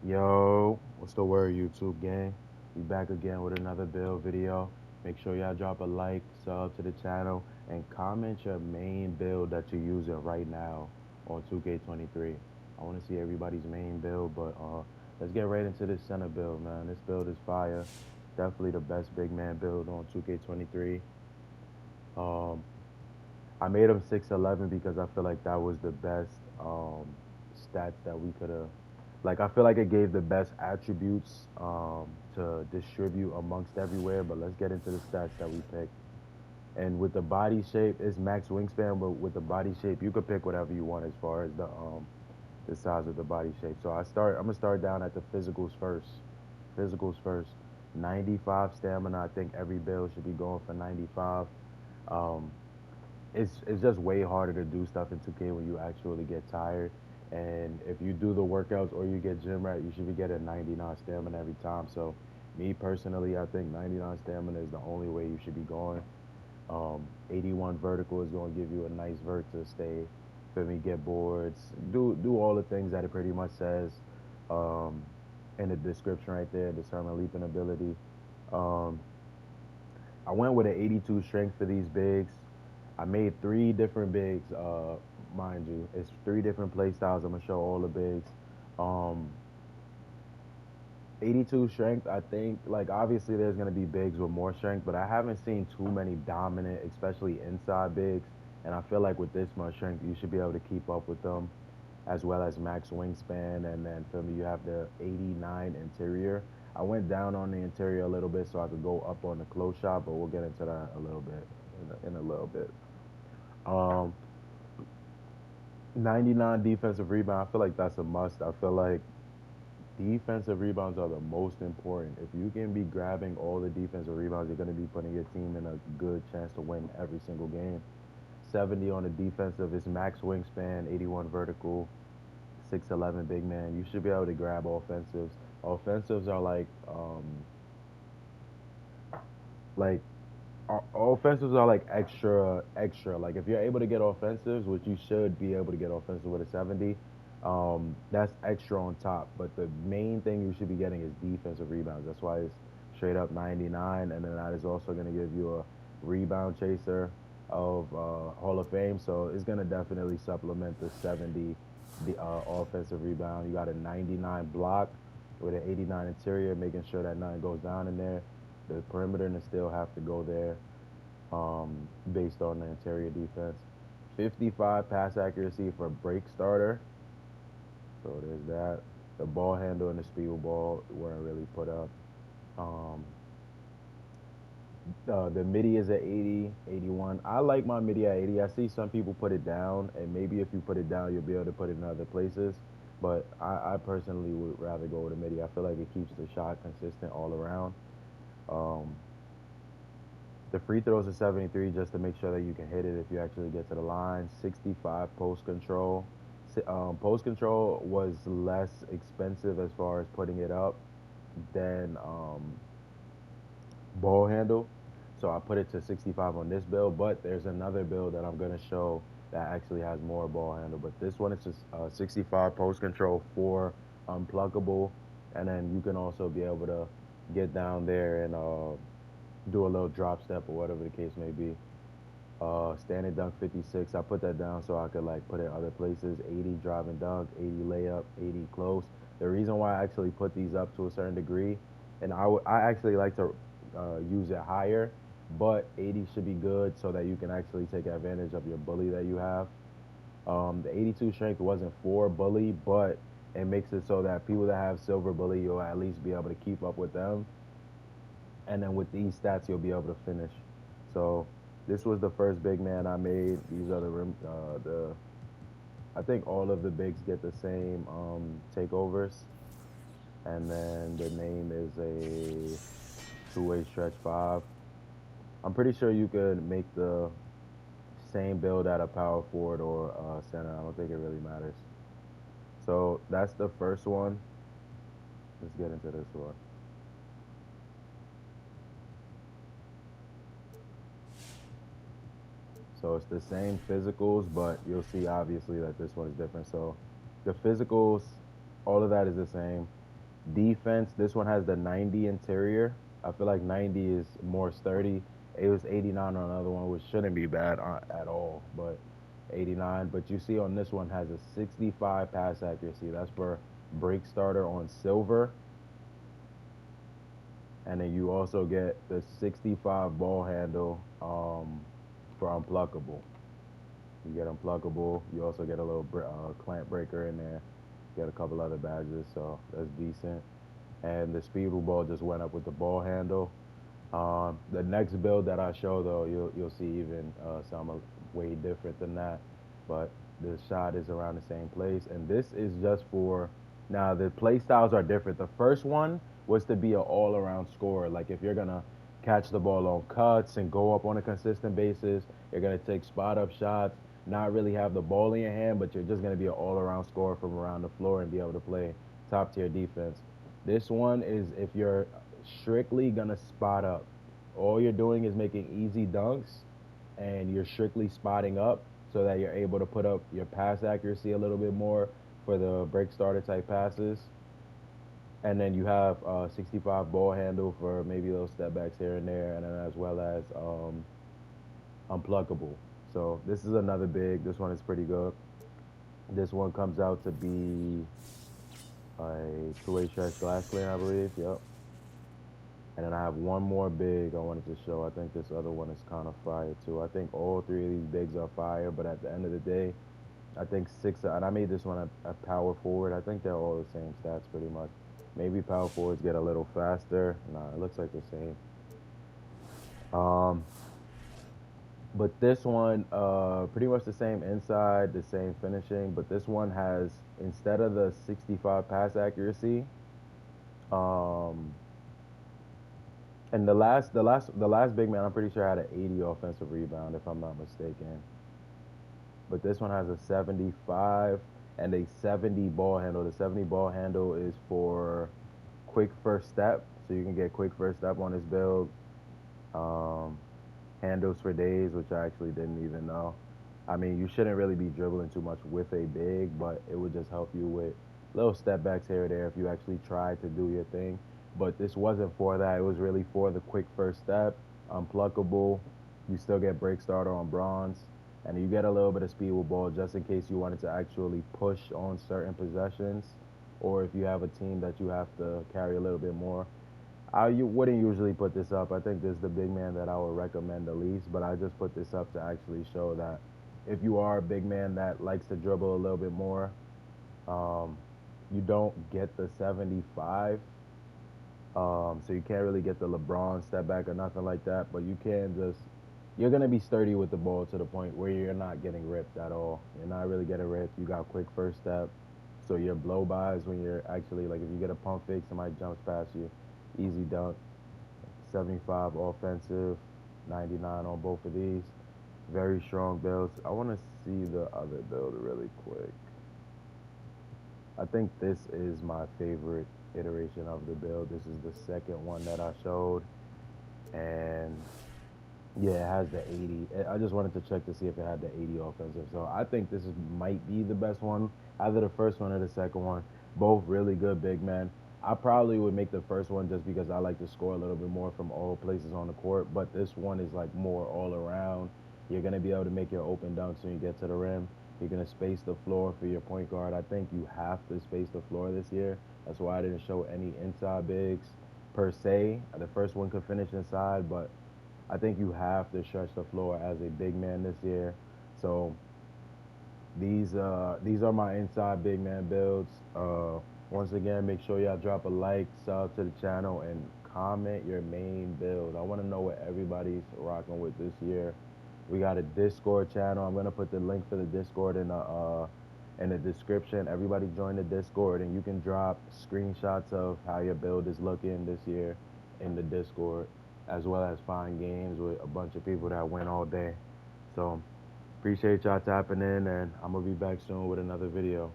Yo, what's the word, YouTube gang? We back again with another build video. Make sure y'all drop a like, sub to the channel, and comment your main build that you're using right now on 2K23. I want to see everybody's main build, but let's get right into this center build, man. This build is fire. Definitely the best big man build on 2K23. Um, I made him 6'11" because I feel like that was the best stats that we could have. Like, I feel like it gave the best attributes to distribute amongst everywhere. But let's get into the stats that we picked. And with the body shape, it's max wingspan, but with the body shape, you could pick whatever you want as far as the size of the body shape. So I'm gonna start down at the physicals first. Physicals first. 95 stamina. I think every build should be going for 95. Um, it's just way harder to do stuff in 2K when you actually get tired. And if you do the workouts or you get gym rat, you should be getting 99 stamina every time. So, me personally, I think 99 stamina is the only way you should be going. 81 vertical is going to give you a nice vert to stay. Feel me? Get boards. Do all the things that it pretty much says um, in the description right there. Determine leaping ability. Um, I went with an 82 strength for these bigs. I made three different bigs, mind you. It's three different play styles. I'm gonna show all the bigs. Um, 82 strength. I think like obviously there's gonna be bigs with more strength, but I haven't seen too many dominant, especially inside bigs. And I feel like with this much strength, you should be able to keep up with them, as well as max wingspan. And then for me, you have the 89 interior. I went down on the interior a little bit so I could go up on the close shot, but we'll get into that a little bit in a little bit. Um, 99 defensive rebound. I feel like that's a must. I feel like defensive rebounds are the most important. If you can be grabbing all the defensive rebounds, you're going to be putting your team in a good chance to win every single game. 70 on the defensive is max wingspan, 81 vertical, 6'11" big man. You should be able to grab offensives. Offensives are like offensives are like extra. Like if you're able to get offensives, which you should be able to get offensive with a 70, that's extra on top. But the main thing you should be getting is defensive rebounds. That's why it's straight up 99, and then that is also going to give you a rebound chaser of Hall of Fame. So it's going to definitely supplement the 70, the offensive rebound. You got a 99 block with an 89 interior, making sure that nothing goes down in there. The perimeter and still have to go there based on the interior defense. 55 pass accuracy for break starter. So there's that. The ball handle and the speed ball weren't really put up. Um, the MIDI is at 80, 81. I like my MIDI at 80. I see some people put it down, and maybe if you put it down, you'll be able to put it in other places. But I personally would rather go with a MIDI. I feel like it keeps the shot consistent all around. Um, The free throws are 73 just to make sure that you can hit it if you actually get to the line. 65 post control. Post control was less expensive as far as putting it up than ball handle. So I put it to 65 on this build, but there's another build that I'm going to show that actually has more ball handle. But this one is just 65 post control for unpluggable. And then you can also be able to get down there and do a little drop step or whatever the case may be. Standing dunk 56. I put that down so I could like put it other places. 80 driving dunk, 80 layup, 80 close. The reason why I actually put these up to a certain degree, and I actually like to use it higher, but 80 should be good so that you can actually take advantage of your bully that you have. The 82 strength wasn't for bully, but it makes it so that people that have silver bully, you'll at least be able to keep up with them, and then with these stats you'll be able to finish. So this was the first big man I made. These are the the I think all of the bigs get the same takeovers, and then the name is a two-way stretch five. I'm pretty sure you could make the same build at a power forward or center. I don't think it really matters. So that's the first one. Let's get into this one. So it's the same physicals, but you'll see obviously that this one is different. So the physicals, all of that is the same. Defense, this one has the 90 interior. I feel like 90 is more sturdy. It was 89 on another one, which shouldn't be bad at all, but 89. But you see on this one has a 65 pass accuracy. That's for break starter on silver. And then you also get the 65 ball handle for unpluckable. You get unpluckable. You also get a little clamp breaker in there. Get a couple other badges, so that's decent. And the speed ball just went up with the ball handle. The next build that I show though, you'll see even some way different than that, but the shot is around the same place. And this is just for now. The play styles are different. The first one was to be an all-around scorer. Like if you're gonna catch the ball on cuts and go up on a consistent basis, you're gonna take spot-up shots, not really have the ball in your hand, but you're just gonna be an all-around scorer from around the floor and be able to play top-tier defense. This one is if you're strictly gonna spot up. All you're doing is making easy dunks and you're strictly spotting up so that you're able to put up your pass accuracy a little bit more for the break starter type passes. And then you have 65 ball handle for maybe those step backs here and there, and then as well as unpluckable. So this is another big. This one is pretty good. This one comes out to be a two-way stretch glass clean, I believe. Yep. And then I have one more big I wanted to show. I think this other one is kind of fire too. I think all three of these bigs are fire, but at the end of the day, I think and I made this one a power forward. I think they're all the same stats pretty much. Maybe power forwards get a little faster. Nah, it looks like the same. Um, but this one, pretty much the same inside, the same finishing, but this one has, instead of the 65 pass accuracy, um, and the last big man, I'm pretty sure had an 80 offensive rebound, if I'm not mistaken. But this one has a 75 and a 70 ball handle. The 70 ball handle is for quick first step, so you can get quick first step on this build. Um, Handles for days, which I actually didn't even know. I mean, you shouldn't really be dribbling too much with a big, but it would just help you with little step backs here or there if you actually try to do your thing. But this wasn't for that. It was really for the quick first step, unpluckable. You still get break starter on bronze, and you get a little bit of speed with ball just in case you wanted to actually push on certain possessions, or if you have a team that you have to carry a little bit more. You wouldn't usually put this up. I think this is the big man that I would recommend the least, but I just put this up to actually show that if you are a big man that likes to dribble a little bit more, um, you don't get the 75. So you can't really get the LeBron step back or nothing like that, but you can just, you're going to be sturdy with the ball to the point where you're not getting ripped at all. You're not really getting ripped. You got quick first step. So your blow bys when you're actually, like if you get a pump fake, somebody jumps past you, easy dunk. 75 offensive, 99 on both of these. Very strong builds. I want to see the other build really quick. I think this is my favorite iteration of the build. This is the second one that I showed. And yeah, it has the 80. I just wanted to check to see if it had the 80 offensive. So I think might be the best one, either the first one or the second one. Both really good big men. I probably would make the first one just because I like to score a little bit more from all places on the court. But this one is like more all around. You're going to be able to make your open dunks when you get to the rim. You're going to space the floor for your point guard. I think you have to space the floor this year. That's why I didn't show any inside bigs per se. The first one could finish inside, but I think you have to stretch the floor as a big man this year. So these are my inside big man builds. Once again, make sure y'all drop a like, sub to the channel, and comment your main build. I want to know what everybody's rocking with this year. We got a Discord channel. I'm gonna put the link for the Discord in the description. Everybody join the Discord, and you can drop screenshots of how your build is looking this year in the Discord, as well as find games with a bunch of people that win all day. So appreciate y'all tapping in, and I'm gonna be back soon with another video.